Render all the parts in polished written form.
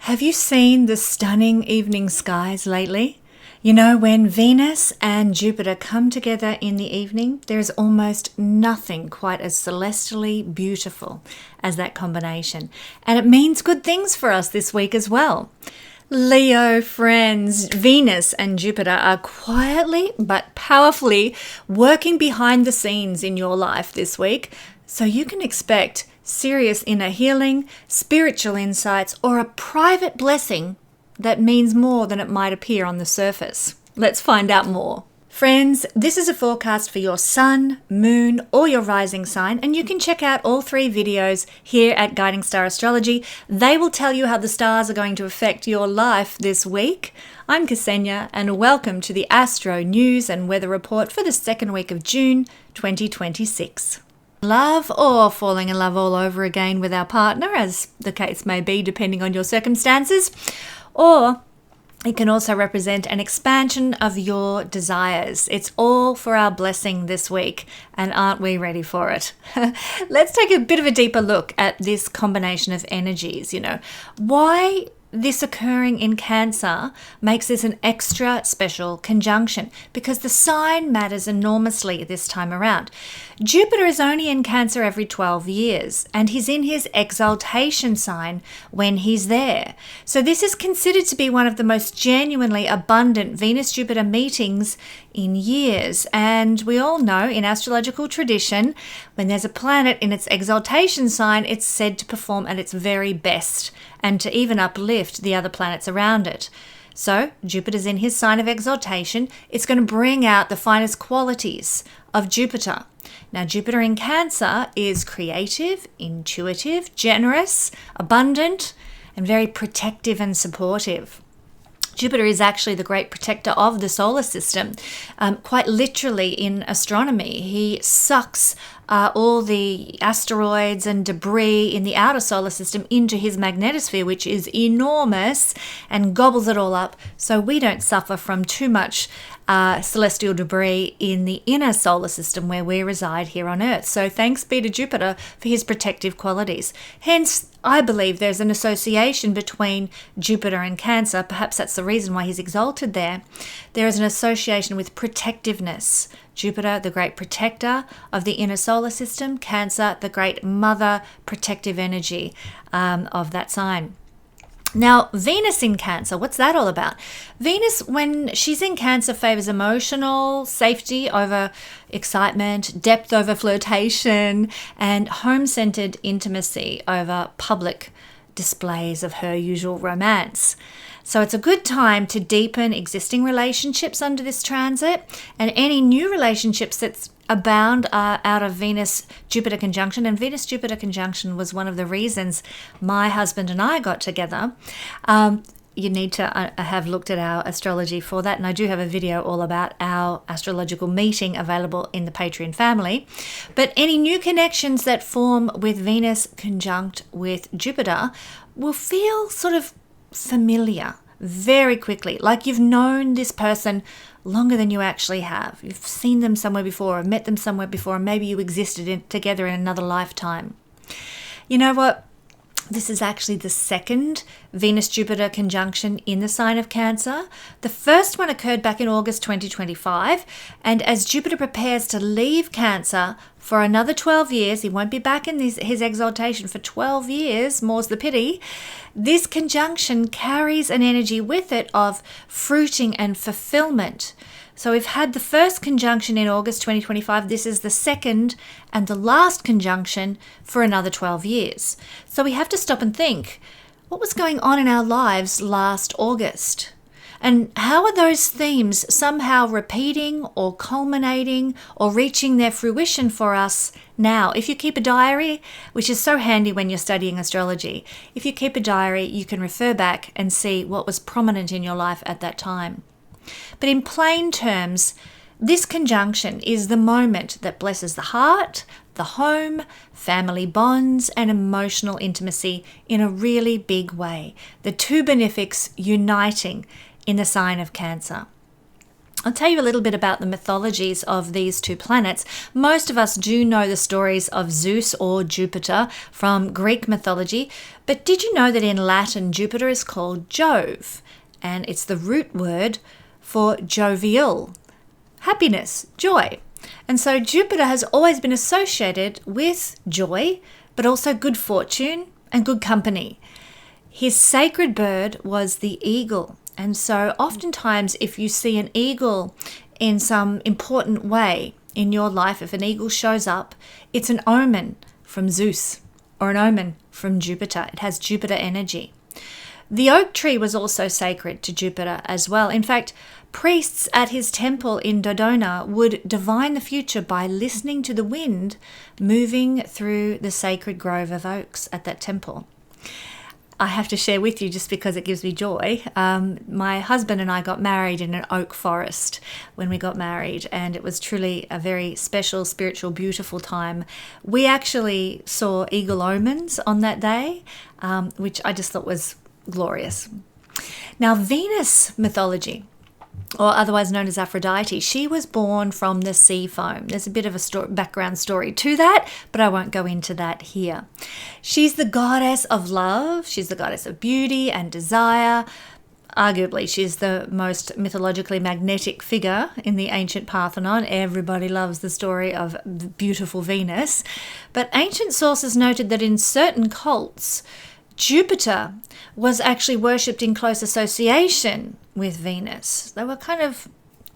Have you seen the stunning evening skies lately? You know, when Venus and Jupiter come together in the evening, there is almost nothing quite as celestially beautiful as that combination. And it means good things for us this week as well. Leo friends, Venus and Jupiter are quietly but powerfully working behind the scenes in your life this week, so you can expect serious inner healing, spiritual insights, or a private blessing that means more than it might appear on the surface. Let's find out more. Friends, this is a forecast for your sun, moon, or your rising sign, and you can check out all 3 videos here at Guiding Star Astrology. They will tell you how the stars are going to affect your life this week. I'm Kesenya, and welcome to the Astro News and Weather Report for the second week of June 2026. Love or falling in love all over again with our partner, as the case may be depending on your circumstances, or it can also represent an expansion of your desires. It's all for our blessing this week, and aren't we ready for it? Let's take a bit of a deeper look at this combination of energies. Why this occurring in Cancer makes this an extra special conjunction, because the sign matters enormously this time around. Jupiter is only in Cancer every 12 years, and he's in his exaltation sign when he's there. So this is considered to be one of the most genuinely abundant Venus-Jupiter meetings in years. And we all know in astrological tradition, when there's a planet in its exaltation sign, it's said to perform at its very best and to even uplift the other planets around it. So Jupiter's in his sign of exaltation. It's going to bring out the finest qualities of Jupiter. Now, Jupiter in Cancer is creative, intuitive, generous, abundant, and very protective and supportive. Jupiter is actually the great protector of the solar system. Quite literally in astronomy, he sucks all the asteroids and debris in the outer solar system into his magnetosphere, which is enormous, and gobbles it all up, so we don't suffer from too much celestial debris in the inner solar system where we reside here on Earth. So thanks be to Jupiter for his protective qualities. Hence, I believe there's an association between Jupiter and Cancer. Perhaps that's the reason why he's exalted there. There is an association with protectiveness. Jupiter, the great protector of the inner solar system. Cancer, the great mother protective energy of that sign. Now, Venus in Cancer, what's that all about? Venus, when she's in Cancer, favors emotional safety over excitement, depth over flirtation, and home-centered intimacy over public displays of her usual romance. So it's a good time to deepen existing relationships under this transit, and any new relationships that's abound are out of Venus-Jupiter conjunction. And Venus-Jupiter conjunction was one of the reasons my husband and I got together. You need to have looked at our astrology for that, and I do have a video all about our astrological meeting available in the Patreon family. But any new connections that form with Venus conjunct with Jupiter will feel sort of familiar very quickly, like you've known this person longer than you actually have. You've seen them somewhere before, or met them somewhere before, and maybe you existed together in another lifetime. You know what? This is actually the second Venus-Jupiter conjunction in the sign of Cancer. The first one occurred back in August 2025, and as Jupiter prepares to leave Cancer for another 12 years, he won't be back in his exaltation for 12 years, more's the pity. This conjunction carries an energy with it of fruiting and fulfillment. So we've had the first conjunction in August 2025. This is the second and the last conjunction for another 12 years. So we have to stop and think, what was going on in our lives last August? And how are those themes somehow repeating or culminating or reaching their fruition for us now? If you keep a diary, which is so handy when you're studying astrology, if you keep a diary, you can refer back and see what was prominent in your life at that time. But in plain terms, this conjunction is the moment that blesses the heart, the home, family bonds, and emotional intimacy in a really big way. The two benefics uniting in the sign of Cancer. I'll tell you a little bit about the mythologies of these two planets. Most of us do know the stories of Zeus or Jupiter from Greek mythology, but did you know that in Latin, Jupiter is called Jove, and it's the root word for jovial, happiness, joy. And so Jupiter has always been associated with joy, but also good fortune and good company. His sacred bird was the eagle. And so oftentimes if you see an eagle in some important way in your life, if an eagle shows up, it's an omen from Zeus or an omen from Jupiter. It has Jupiter energy. The oak tree was also sacred to Jupiter as well. In fact, priests at his temple in Dodona would divine the future by listening to the wind moving through the sacred grove of oaks at that temple. I have to share with you just because it gives me joy. My husband and I got married in an oak forest when we got married, and it was truly a very special, spiritual, beautiful time. We actually saw eagle omens on that day, which I just thought was glorious. Now, Venus mythology, or otherwise known as Aphrodite, she was born from the sea foam. There's a bit of a background story to that, but I won't go into that here. She's the goddess of love. She's the goddess of beauty and desire. Arguably, she's the most mythologically magnetic figure in the ancient Parthenon. Everybody loves the story of the beautiful Venus. But ancient sources noted that in certain cults, Jupiter was actually worshipped in close association with Venus. They were kind of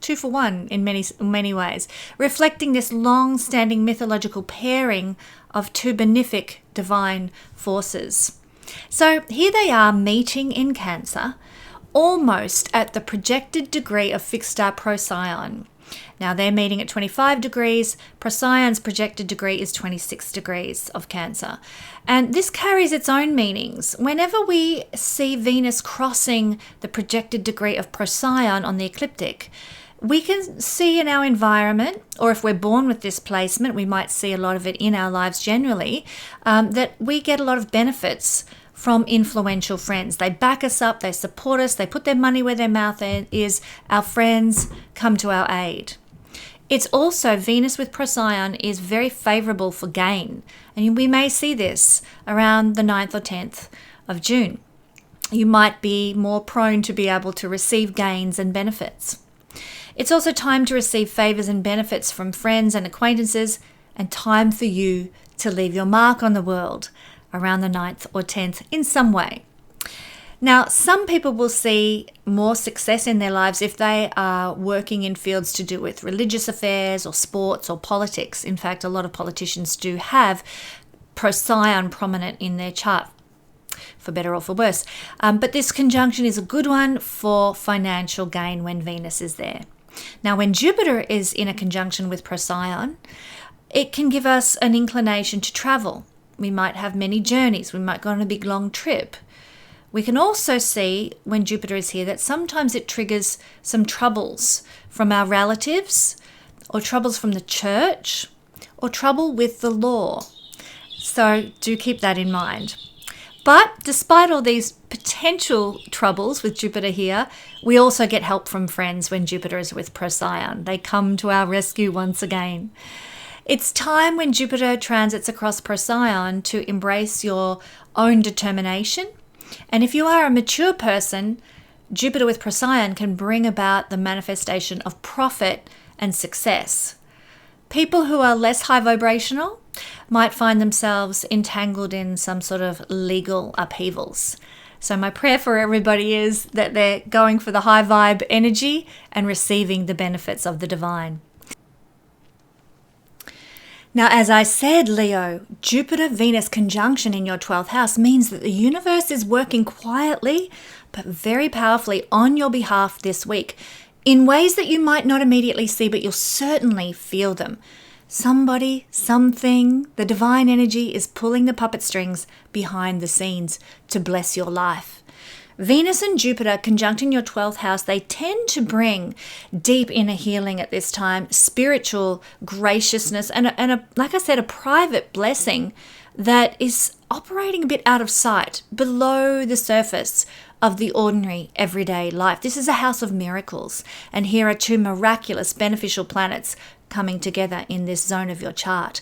2 for 1 in many ways, reflecting this long-standing mythological pairing of two benefic divine forces. So here they are meeting in Cancer, almost at the projected degree of fixed star Procyon. Now they're meeting at 25 degrees. Procyon's projected degree is 26 degrees of Cancer. And this carries its own meanings. Whenever we see Venus crossing the projected degree of Procyon on the ecliptic, we can see in our environment, or if we're born with this placement, we might see a lot of it in our lives generally, that we get a lot of benefits from influential friends. They back us up, they support us, they put their money where their mouth is. Our friends come to our aid. It's also, Venus with Procyon is very favorable for gain. And we may see this around the 9th or 10th of June. You might be more prone to be able to receive gains and benefits. It's also time to receive favors and benefits from friends and acquaintances, and time for you to leave your mark on the world around the 9th or 10th in some way. Now, some people will see more success in their lives if they are working in fields to do with religious affairs or sports or politics. In fact, a lot of politicians do have Procyon prominent in their chart, for better or for worse. But this conjunction is a good one for financial gain when Venus is there. Now, when Jupiter is in a conjunction with Procyon, it can give us an inclination to travel. We might have many journeys. We might go on a big long trip. We can also see when Jupiter is here that sometimes it triggers some troubles from our relatives, or troubles from the church, or trouble with the law. So do keep that in mind. But despite all these potential troubles with Jupiter here, we also get help from friends when Jupiter is with Procyon. They come to our rescue once again. It's time when Jupiter transits across Procyon to embrace your own determination. And if you are a mature person, Jupiter with Procyon can bring about the manifestation of profit and success. People who are less high vibrational might find themselves entangled in some sort of legal upheavals. So my prayer for everybody is that they're going for the high vibe energy and receiving the benefits of the divine. Now, as I said, Leo, Jupiter-Venus conjunction in your 12th house means that the universe is working quietly but very powerfully on your behalf this week in ways that you might not immediately see, but you'll certainly feel them. Somebody, something, the divine energy is pulling the puppet strings behind the scenes to bless your life. Venus and Jupiter conjuncting your 12th house, they tend to bring deep inner healing at this time, spiritual graciousness, and like I said, a private blessing that is operating a bit out of sight, below the surface of the ordinary everyday life. This is a house of miracles, and here are two miraculous beneficial planets coming together in this zone of your chart.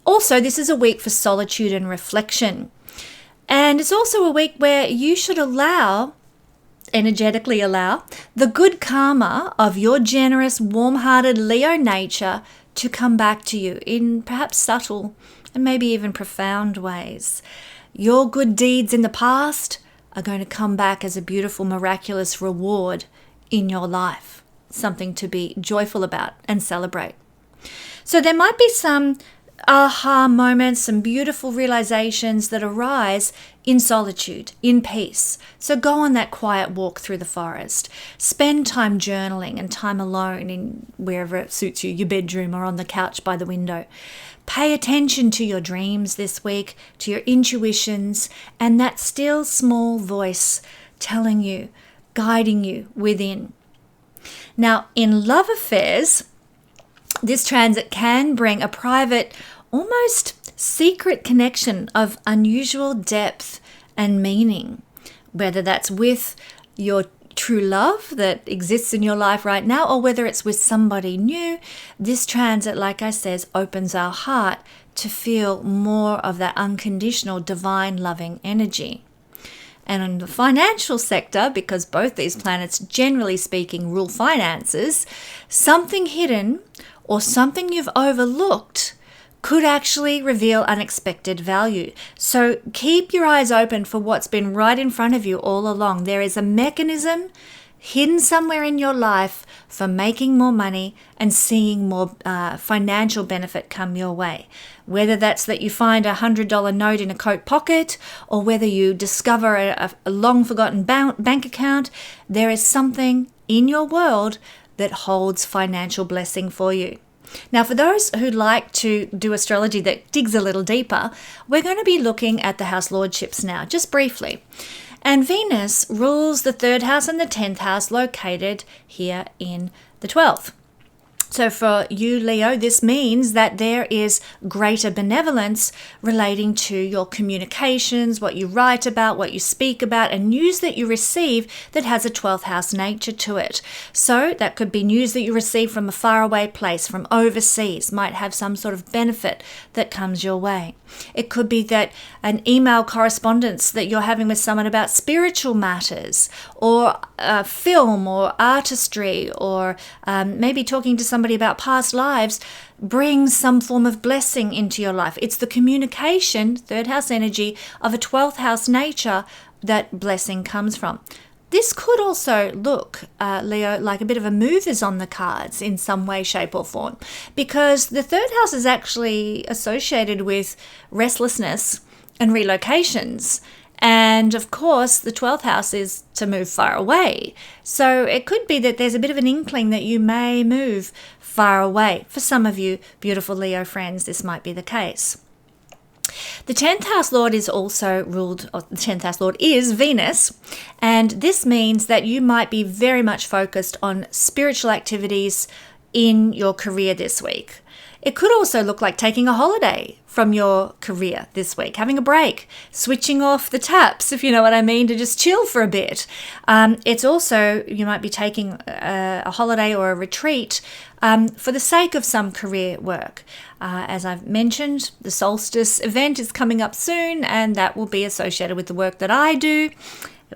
Also, this is a week for solitude and reflection. And it's also a week where you should energetically allow the good karma of your generous, warm-hearted Leo nature to come back to you in perhaps subtle and maybe even profound ways. Your good deeds in the past are going to come back as a beautiful, miraculous reward in your life. Something to be joyful about and celebrate. So there might be some aha moments, some beautiful realizations that arise in solitude, in peace. So go on that quiet walk through the forest. Spend time journaling and time alone in wherever it suits you, your bedroom or on the couch by the window. Pay attention to your dreams this week, to your intuitions, and that still small voice telling you, guiding you within. Now, in love affairs, this transit can bring a private, almost secret connection of unusual depth and meaning, whether that's with your true love that exists in your life right now, or whether it's with somebody new. This transit, like I said, opens our heart to feel more of that unconditional, divine, loving energy. And in the financial sector, because both these planets, generally speaking, rule finances, something hidden or something you've overlooked could actually reveal unexpected value. So keep your eyes open for what's been right in front of you all along. There is a mechanism hidden somewhere in your life for making more money and seeing more financial benefit come your way. Whether that's that you find a $100 note in a coat pocket, or whether you discover a long forgotten bank account, there is something in your world that holds financial blessing for you. Now, for those who like to do astrology that digs a little deeper, we're going to be looking at the house lordships now, just briefly. And Venus rules the 3rd house and the 10th house, located here in the 12th. So for you, Leo, this means that there is greater benevolence relating to your communications, what you write about, what you speak about, and news that you receive that has a 12th house nature to it. So that could be news that you receive from a faraway place, from overseas, might have some sort of benefit that comes your way. It could be that an email correspondence that you're having with someone about spiritual matters, or film or artistry, or maybe talking to somebody about past lives brings some form of blessing into your life. It's the communication, 3rd house energy, of a 12th house nature that blessing comes from. This could also look, Leo, like a bit of a move is on the cards in some way, shape or form, because the 3rd house is actually associated with restlessness and relocations. And of course, the 12th house is to move far away. So it could be that there's a bit of an inkling that you may move far away. For some of you beautiful Leo friends, this might be the case. The 10th house lord is also ruled, or the 10th house lord is Venus, and this means that you might be very much focused on spiritual activities in your career this week. It could also look like taking a holiday from your career this week, having a break, switching off the taps, if you know what I mean, to just chill for a bit. It's also, you might be taking a holiday or a retreat for the sake of some career work. As I've mentioned, the solstice event is coming up soon, and that will be associated with the work that I do.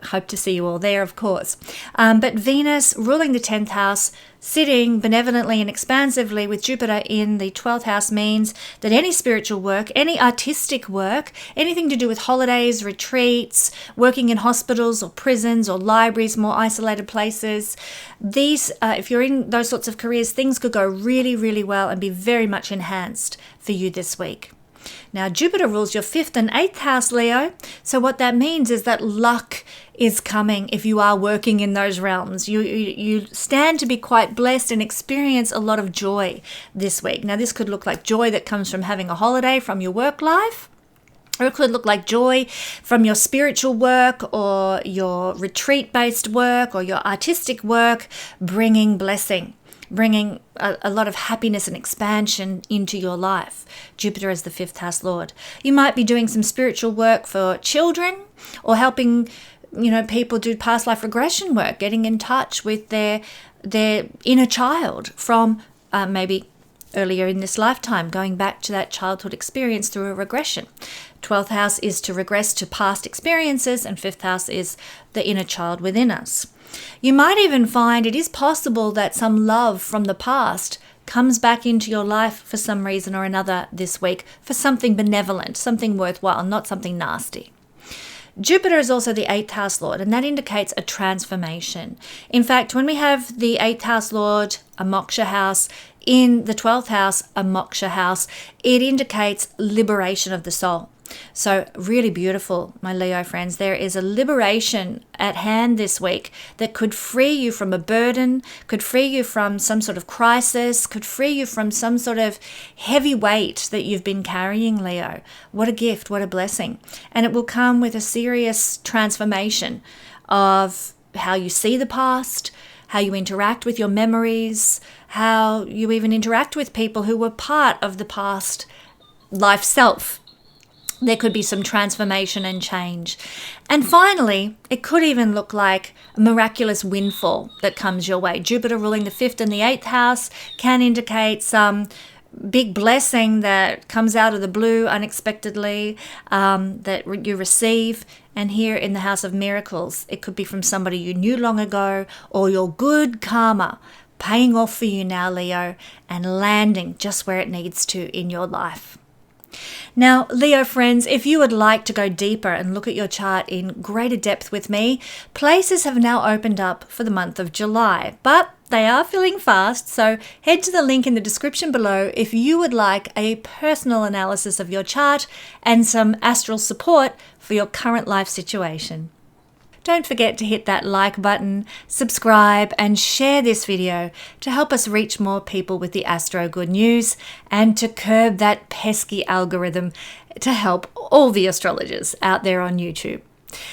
Hope to see you all there, of course. But Venus ruling the 10th house, sitting benevolently and expansively with Jupiter in the 12th house, means that any spiritual work, any artistic work, anything to do with holidays, retreats, working in hospitals or prisons or libraries, more isolated places, these, if you're in those sorts of careers, things could go really, really well and be very much enhanced for you this week. Now, Jupiter rules your 5th and 8th house, Leo. So what that means is that luck is coming if you are working in those realms. You stand to be quite blessed and experience a lot of joy this week. Now, this could look like joy that comes from having a holiday from your work life, or it could look like joy from your spiritual work or your retreat-based work or your artistic work bringing blessing. bringing a lot of happiness and expansion into your life. Jupiter is the 5th house lord. You might be doing some spiritual work for children, or helping, people do past life regression work, getting in touch with their inner child from maybe earlier in this lifetime, going back to that childhood experience through a regression. 12th house is to regress to past experiences, and 5th house is the inner child within us. You might even find it is possible that some love from the past comes back into your life for some reason or another this week, for something benevolent, something worthwhile, not something nasty. Jupiter is also the 8th house lord, and that indicates a transformation. In fact, when we have the 8th house lord, a moksha house, in the 12th house, a moksha house, it indicates liberation of the soul. So really beautiful, my Leo friends. There is a liberation at hand this week that could free you from a burden, could free you from some sort of crisis, could free you from some sort of heavy weight that you've been carrying, Leo. What a gift, what a blessing. And it will come with a serious transformation of how you see the past, how you interact with your memories, how you even interact with people who were part of the past life self. There could be some transformation and change. And finally, it could even look like a miraculous windfall that comes your way. Jupiter ruling the 5th and the 8th house can indicate some big blessing that comes out of the blue unexpectedly, that you receive. And here in the House of Miracles, it could be from somebody you knew long ago, or your good karma paying off for you now, Leo, and landing just where it needs to in your life. Now, Leo friends, if you would like to go deeper and look at your chart in greater depth with me, places have now opened up for the month of July, but they are filling fast, so head to the link in the description below if you would like a personal analysis of your chart and some astral support for your current life situation. Don't forget to hit that like button, subscribe, and share this video to help us reach more people with the Astro Good News and to curb that pesky algorithm to help all the astrologers out there on YouTube.